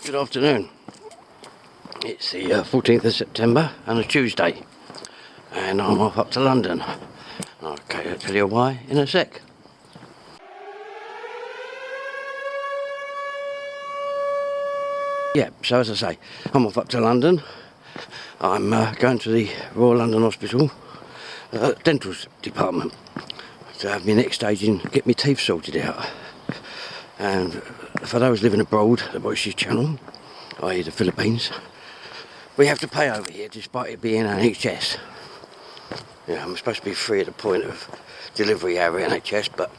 Good afternoon. It's the 14th of September and a Tuesday, and I'm off up to London. Okay, I'll tell you why in a sec. Yeah, so as I say, I'm off up to London. I'm going to the Royal London Hospital dental department to have my next stage in get my teeth sorted out. And for those living abroad that watch this channel, i.e. the Philippines, we have to pay over here despite it being NHS. Yeah, I'm supposed to be free at the point of delivery over NHS, but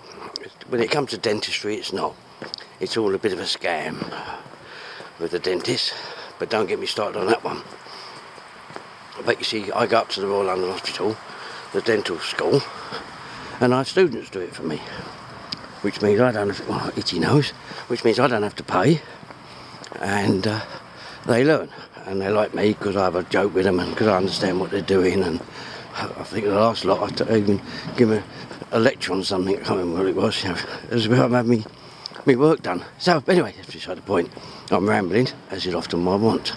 when it comes to dentistry it's not. It's all a bit of a scam with the dentist, but don't get me started on that one. But you see, I go up to the Royal London Hospital, the dental school, and I have students do it for me, which means I don't have to, well, itchy nose, which means I don't have to pay, and they learn, and they like me because I have a joke with them and because I understand what they're doing. And I think the last lot I even give them a lecture on something, I can't remember what it was, you know, as well, I'm having me work done. So anyway, that's beside the point. I'm rambling, as is often what I want.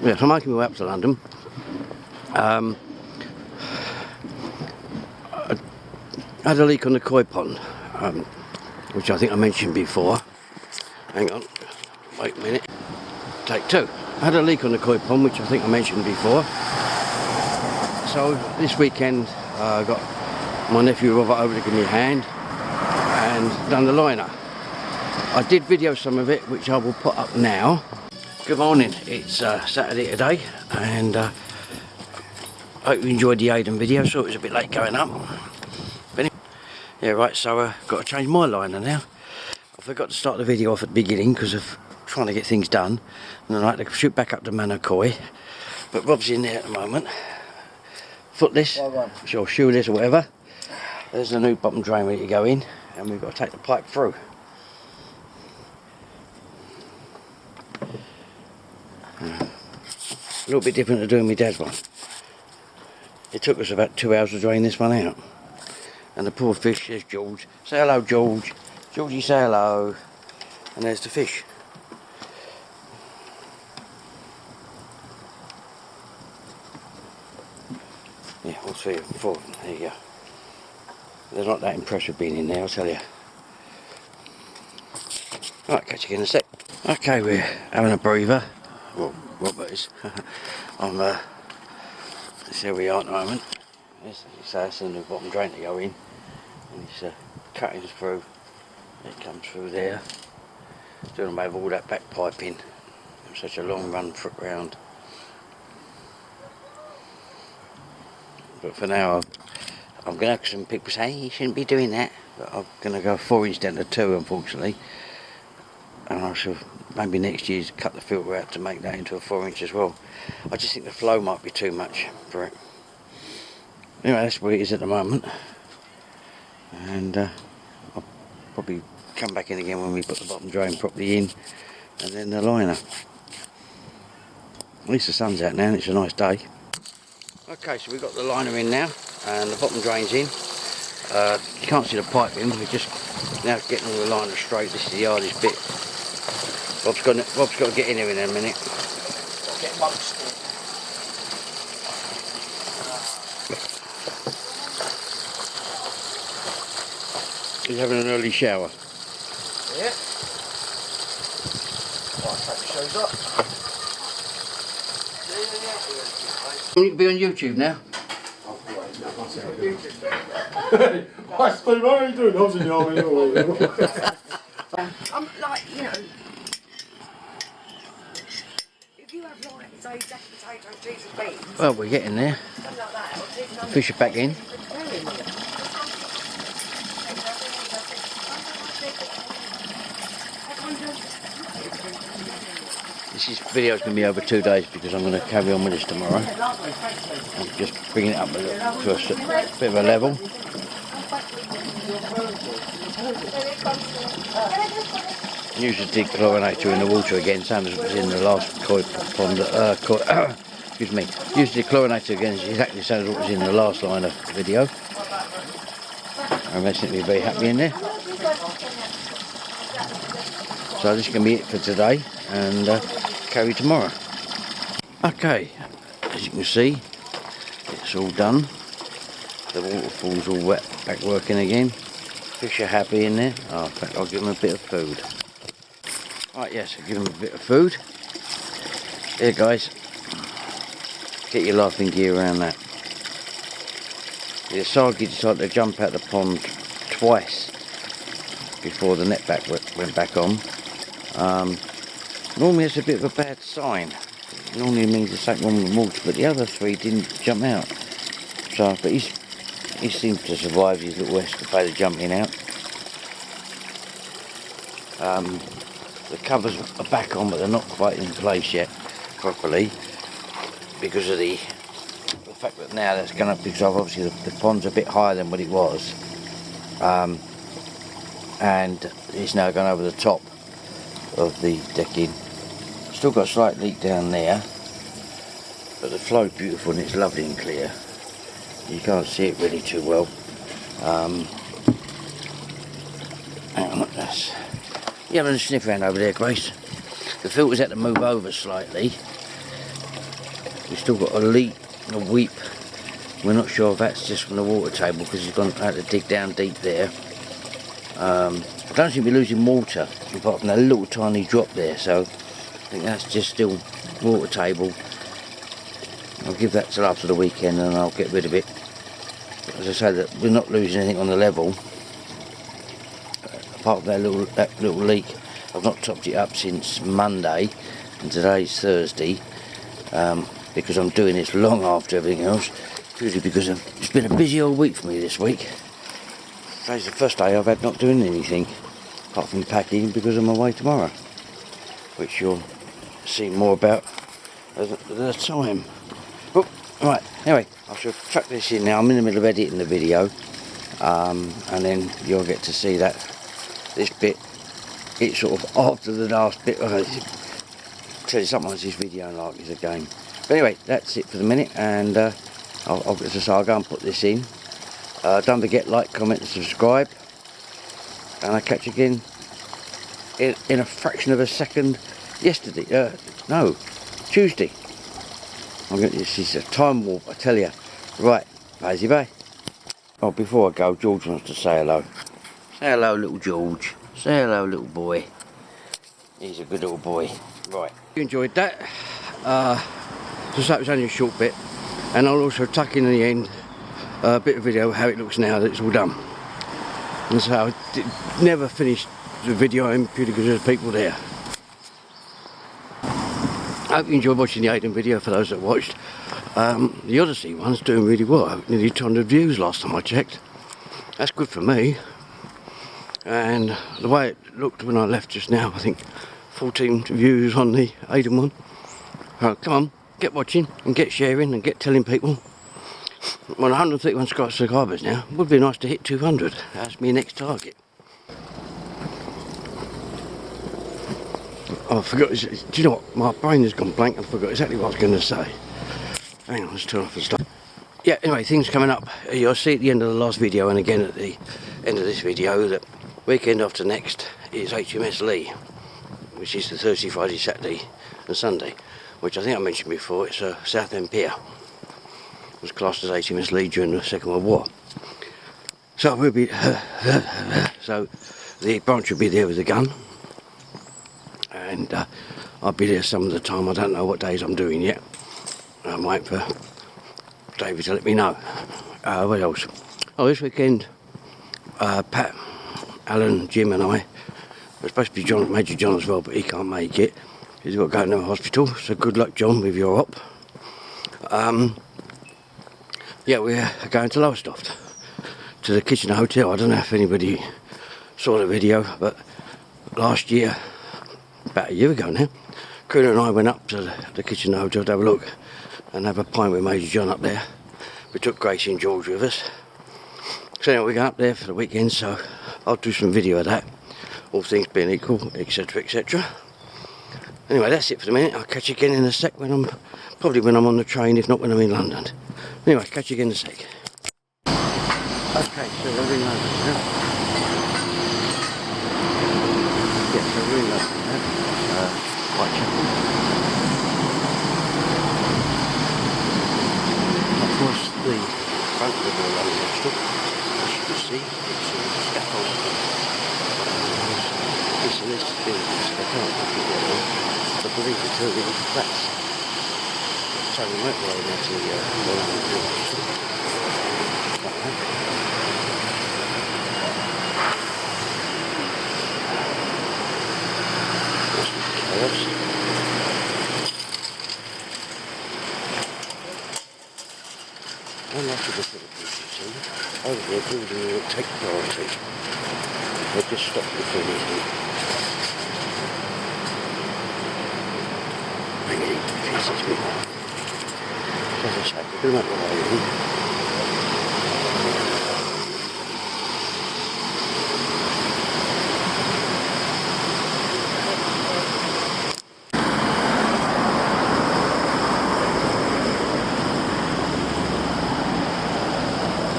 Yeah, so I'm making my way up to London. I had a leak on the koi pond, which I think I mentioned before. Hang on, wait a minute. Take two. I had a leak on the koi pond, which I think I mentioned before. So this weekend I got my nephew Robert over to give me a hand and done the liner. I did video some of it, which I will put up now. Good morning, it's Saturday today, and I hope you enjoyed the Aiden video. So it was a bit late going up. But anyway, yeah, right, so got to change my liner now. I forgot to start the video off at the beginning because of trying to get things done, and then I had to shoot back up to Manukoi. But Rob's in there at the moment, footless, or shoeless or whatever. There's the new bottom drain ready to go in, and we've got to take the pipe through. A little bit different to doing my dad's one. It took us about 2 hours to drain this one out. And the poor fish, there's George. Say hello, George. Georgie, say hello. And there's the fish. Yeah, all three of them, 4 of them. There you go. They're not that impressed with being in there, I'll tell you. Right, catch you again in a sec. Okay, we're having a breather. Well, Robert is. That's where we are at the moment. That's in the bottom drain to go in, and it's cutting through. It comes through there. Doing away with all that back piping. Such a long run round. But for now, I'm going to have some people say you shouldn't be doing that. But I'm going to go 4 inch down to 2, unfortunately. And I shall maybe next year cut the filter out to make that into a 4 inch as well. I just think the flow might be too much for it. Anyway, that's where it is at the moment. And I'll probably come back in again when we put the bottom drain properly in, and then the liner. At least the sun's out now and it's a nice day. Okay, so we've got the liner in now and the bottom drain's in. You can't see the pipe in, we're just now getting all the liner straight. This is the hardest bit. Rob's got to get in here in a minute. Get most. He's having an early shower. Yeah. Right, take the shoes up. You can be on YouTube now. Hi Steve, how are you doing? I was in the army. I'm like, you know, if you have like, say, jacket potato, cheese and beans, Well, we're getting there. something like that, or cheese and Fish are back in. This video is going to be over 2 days because I'm going to carry on with this tomorrow. I'm just bringing it up a little, to a bit of a level. Use the dechlorinator in the water again, same as was in the last koi pond. Excuse me. Use the dechlorinator again, exactly the same as what was in the last line of video. I'm definitely very happy in there. So this is going to be it for today. and carry tomorrow. Okay, as you can see, it's all done. The waterfall's all wet, back working again. Fish are happy in there. Oh, in fact, I'll give them a bit of food. Right, yes, I'll give them a bit of food. Here, guys. Get your laughing gear around that. The Asagi decided to jump out the pond twice before the net back went back on. Normally it's a bit of a bad sign. It normally means there's something wrong with the water, but the other three didn't jump out. So, but he seemed to survive his little escapade of jumping out. The covers are back on, but they're not quite in place yet properly because of the fact that now that's going up, because obviously the pond's a bit higher than what it was, and it's now gone over the top of the decking. Still got a slight leak down there, but the flow's beautiful and it's lovely and clear. You can't see it really too well. Hang on, that's... You having a sniff around over there, Grace? The filter's had to move over slightly. We've still got a leak, a weep. We're not sure if that's just from the water table because he's gone out to dig down deep there. I don't seem to be losing water apart from that little tiny drop there, so I think that's just still water table. I'll give that till after the weekend and I'll get rid of it. As I say, that we're not losing anything on the level apart from that little leak. I've not topped it up since Monday and today's Thursday, because I'm doing this long after everything else, purely because it's been a busy old week for me this week. Today's the first day I've had not doing anything apart from packing because I'm away tomorrow, which you'll see more about at the time. Oh, right, anyway, I shall track this in now. I'm in the middle of editing the video, and then you'll get to see that this bit, it's sort of after the last bit. Tell you, sometimes this video like is a game. But anyway, that's it for the minute, and I'll go and put this in. Don't forget, like, comment and subscribe, and I'll catch you again in a fraction of a second Tuesday. This is a time warp, I tell you. Right, bye. Oh, before I go, George wants to say hello. Say hello, little George. Say hello, little boy. He's a good little boy. Right. You enjoyed that. Just that was only a short bit, and I'll also tuck in the end a bit of video of how it looks now that it's all done. And so I never finished the video purely because there's people there. I hope you enjoyed watching the Aiden video for those that watched. The Odyssey one's doing really well. Nearly 200 views last time I checked. That's good for me. And the way it looked when I left just now, I think 14 views on the Aiden one. Come on, get watching and get sharing and get telling people. I'm on 131 subscribers now. It would be nice to hit 200. That's my next target. Oh, I forgot. Do you know what? My brain has gone blank. I forgot exactly what I was going to say. Hang on, let's turn off the stuff. Yeah, anyway, things coming up. You'll see at the end of the last video and again at the end of this video that weekend after next is HMS Lee, which is the Thursday, Friday, Saturday and Sunday, which I think I mentioned before. It's a Southend Pier. It was classed as HMS Lee during the Second World War. So we'll be so the branch will be there with a gun, and I'll be there some of the time. I don't know what days I'm doing yet. I'm waiting for David to let me know. What else? Oh, this weekend, Pat, Alan, Jim and I, we're supposed to be Major John as well, but he can't make it. He's got to go to the hospital, so good luck, John, with your op. Yeah, we're going to Lowestoft, to the Kitchener Hotel. I don't know if anybody saw the video, but last year, about a year ago now, Kuna and I went up to the Kitchener Hotel to have a look and have a pint with Major John up there. We took Gracie and George with us. So anyway, we're going up there for the weekend, so I'll do some video of that, all things being equal, etc, etc. Anyway, that's it for the minute. I'll catch you again in a sec probably when I'm on the train, if not when I'm in London. Anyway, catch you again in a sec. Okay, so we're in London now. Yeah, so we're in London now. They can't book it that way. I believe it's early flats. So we might go over to the chaos. I'm not sure what it is, you see. Over there, building will take priority. They just stop before we do. Really pisses me off. As I say, we're going to make the way in.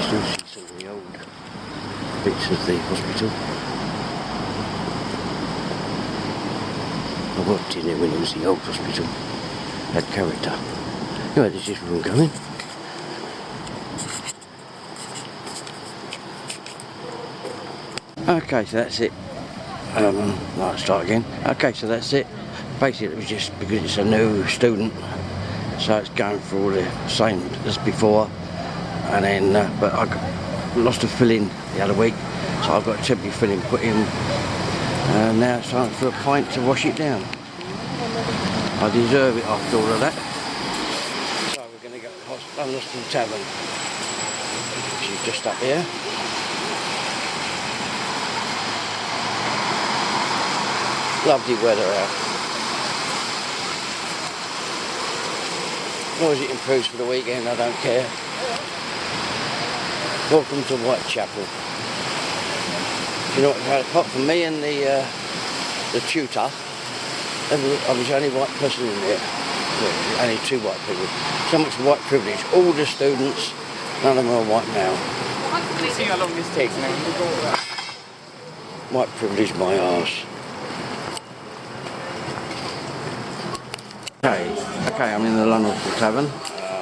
Still see some of the old bits of the hospital. I worked in it when it was the old hospital. Had character. Anyway, this is where I'm going. Okay, so that's it. I'll start again. Okay, so that's it. Basically, it was just because it's a new student, so it's going through all the same as before. And then, but I lost a filling the other week, so I've got a temporary filling put in. And now it's time for a pint to wash it down. I deserve it after all of that. So we're going to go to the hospital tavern, which is just up here. Lovely weather out. As long as it improves for the weekend, I don't care. Welcome to Whitechapel. You know what, apart from me and the tutor, I was the only white person in there. Well, only two white people. So much white privilege. All the students, none of them are white now. Let's see how long this takes now. White privilege, my arse. Okay, I'm in the London Tavern. Nice.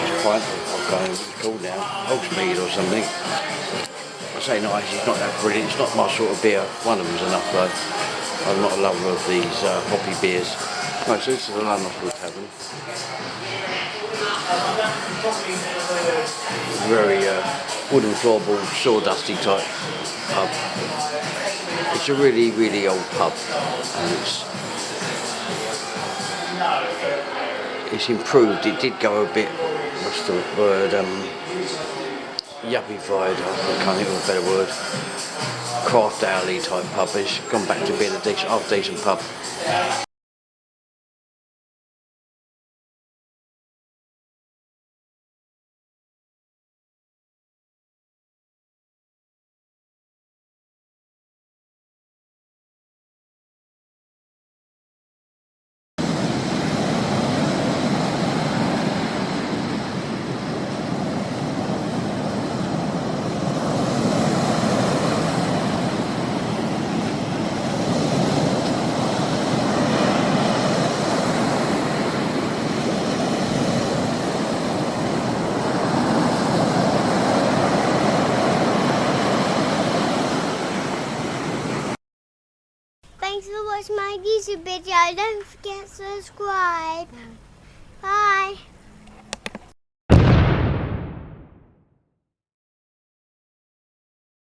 It's quite, I'll go over it's called now, Old Speed or something. I say nice, it's not that brilliant, it's not my sort of beer. One of them's enough though. I'm not a lover of these hoppy beers. Right, so this is the London Tavern. Very wooden floorboard, sawdusty type pub. It's a really, really old pub, and it's improved. It did go a bit, what's the word, yuppified, I can't think of a better word, craft alley type pub. It's gone back to being a decent pub. Thanks for watching my YouTube video. Don't forget to subscribe.